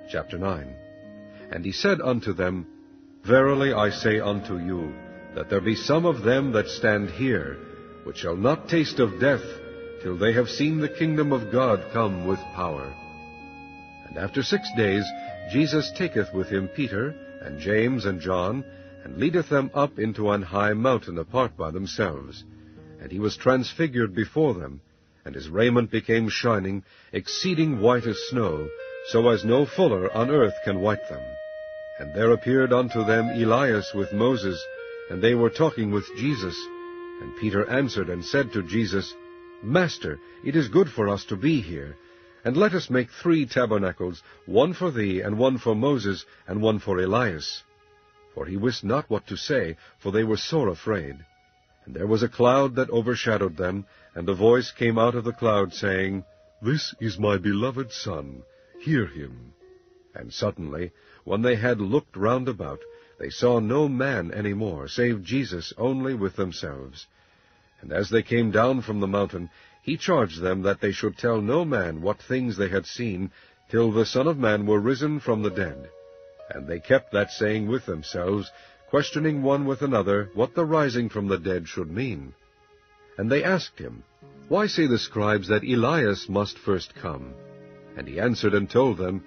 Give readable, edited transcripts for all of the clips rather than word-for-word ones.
Chapter 9. And he said unto them, Verily I say unto you, that there be some of them that stand here, which shall not taste of death, till they have seen the kingdom of God come with power. And after 6 days Jesus taketh with him Peter, and James, and John, and leadeth them up into an high mountain apart by themselves. And he was transfigured before them, and his raiment became shining, exceeding white as snow, so as no fuller on earth can white them. And there appeared unto them Elias with Moses, and they were talking with Jesus. And Peter answered and said to Jesus, Master, it is good for us to be here. And let us make 3 tabernacles, one for thee, and one for Moses, and one for Elias. For he wist not what to say, for they were sore afraid. And there was a cloud that overshadowed them, and a voice came out of the cloud, saying, This is my beloved Son, hear him. And suddenly, when they had looked round about, they saw no man any more, save Jesus only with themselves. And as they came down from the mountain, he charged them that they should tell no man what things they had seen, till the Son of Man were risen from the dead. And they kept that saying with themselves, questioning one with another what the rising from the dead should mean. And they asked him, Why say the scribes that Elias must first come? And he answered and told them,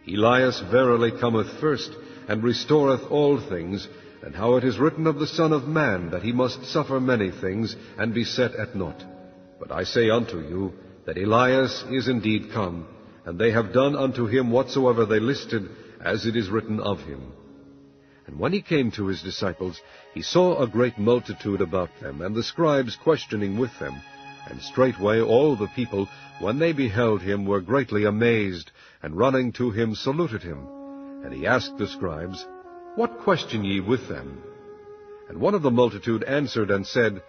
Elias verily cometh first, and restoreth all things, and how it is written of the Son of Man, that he must suffer many things, and be set at naught. But I say unto you, that Elias is indeed come, and they have done unto him whatsoever they listed, as it is written of him. And when he came to his disciples, he saw a great multitude about them, and the scribes questioning with them. And straightway all the people, when they beheld him, were greatly amazed, and running to him saluted him. And he asked the scribes, What question ye with them? And one of the multitude answered and said,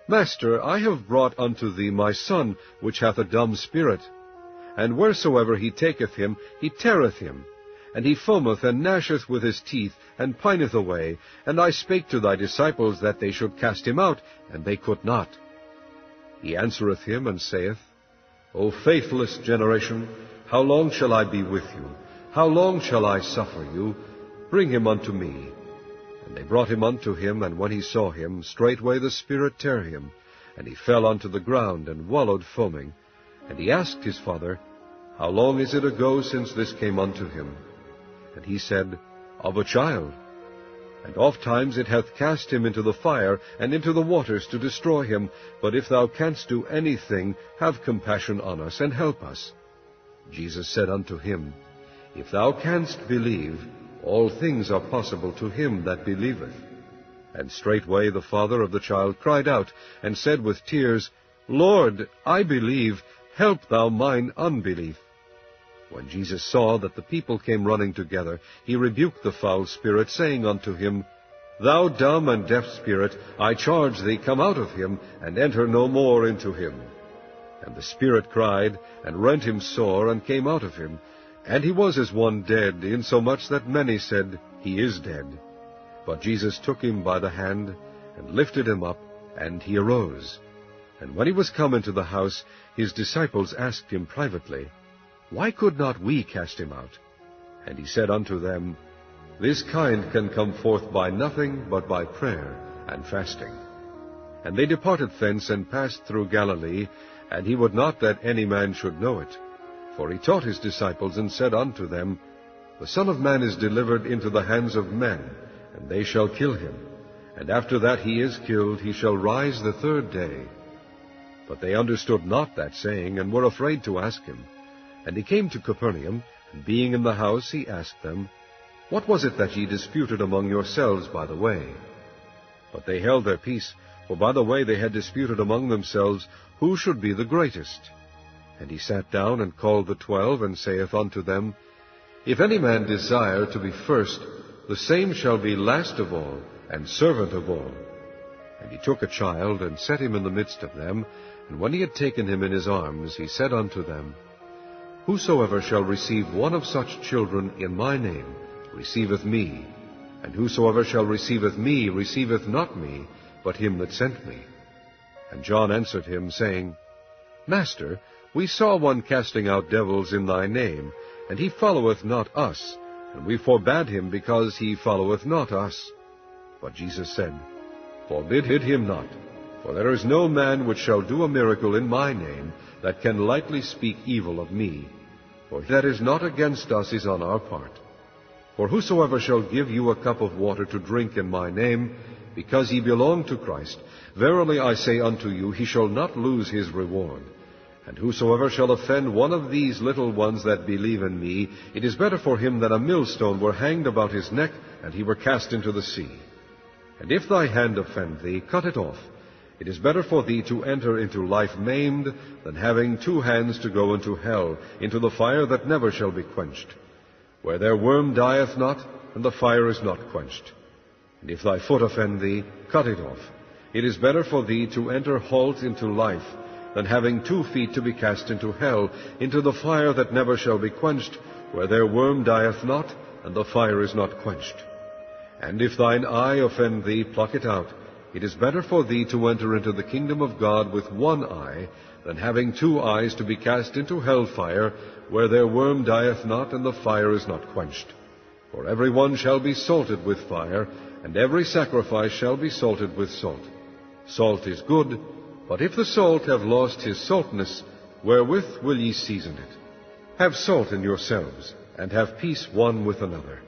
Master, I have brought unto thee my son, which hath a dumb spirit. And wheresoever he taketh him, he teareth him. And he foameth and gnasheth with his teeth, and pineth away. And I spake to thy disciples that they should cast him out, and they could not. He answereth him, and saith, O faithless generation, how long shall I be with you? How long shall I suffer you? Bring him unto me. And they brought him unto him, and when he saw him, straightway the spirit tare him, and he fell unto the ground, and wallowed foaming. And he asked his father, How long is it ago since this came unto him? And he said, Of a child. And ofttimes it hath cast him into the fire, and into the waters to destroy him. But if thou canst do anything, have compassion on us, and help us. Jesus said unto him, If thou canst believe, all things are possible to him that believeth. And straightway the father of the child cried out, and said with tears, Lord, I believe, help thou mine unbelief. When Jesus saw that the people came running together, he rebuked the foul spirit, saying unto him, Thou dumb and deaf spirit, I charge thee, come out of him, and enter no more into him. And the spirit cried, and rent him sore, and came out of him. And he was as one dead, insomuch that many said, He is dead. But Jesus took him by the hand, and lifted him up, and he arose. And when he was come into the house, his disciples asked him privately, Why could not we cast him out? And he said unto them, This kind can come forth by nothing but by prayer and fasting. And they departed thence, and passed through Galilee, and he would not that any man should know it. For he taught his disciples, and said unto them, The Son of Man is delivered into the hands of men, and they shall kill him. And after that he is killed, he shall rise the 3rd day. But they understood not that saying, and were afraid to ask him. And he came to Capernaum, and being in the house, he asked them, What was it that ye disputed among yourselves by the way? But they held their peace, for by the way they had disputed among themselves, who should be the greatest. And he sat down, and called the 12, and saith unto them, If any man desire to be first, the same shall be last of all, and servant of all. And he took a child, and set him in the midst of them, and when he had taken him in his arms, he said unto them, Whosoever shall receive one of such children in my name receiveth me, and whosoever shall receiveth me receiveth not me, but him that sent me. And John answered him, saying, Master, we saw one casting out devils in thy name, and he followeth not us, and we forbade him, because he followeth not us. But Jesus said, Forbid him not, for there is no man which shall do a miracle in my name, that can lightly speak evil of me. For that is not against us is on our part. For whosoever shall give you a cup of water to drink in my name, because ye belong to Christ, verily I say unto you, he shall not lose his reward. And whosoever shall offend one of these little ones that believe in me, it is better for him that a millstone were hanged about his neck, and he were cast into the sea. And if thy hand offend thee, cut it off. It is better for thee to enter into life maimed, than having 2 hands to go into hell, into the fire that never shall be quenched, where their worm dieth not, and the fire is not quenched. And if thy foot offend thee, cut it off. It is better for thee to enter halt into life, than having 2 feet to be cast into hell, into the fire that never shall be quenched, where their worm dieth not, and the fire is not quenched. And if thine eye offend thee, pluck it out. It is better for thee to enter into the kingdom of God with 1 eye, than having 2 eyes to be cast into hell fire, where their worm dieth not, and the fire is not quenched. For every one shall be salted with fire, and every sacrifice shall be salted with salt. Salt is good, but if the salt have lost his saltness, wherewith will ye season it? Have salt in yourselves, and have peace one with another.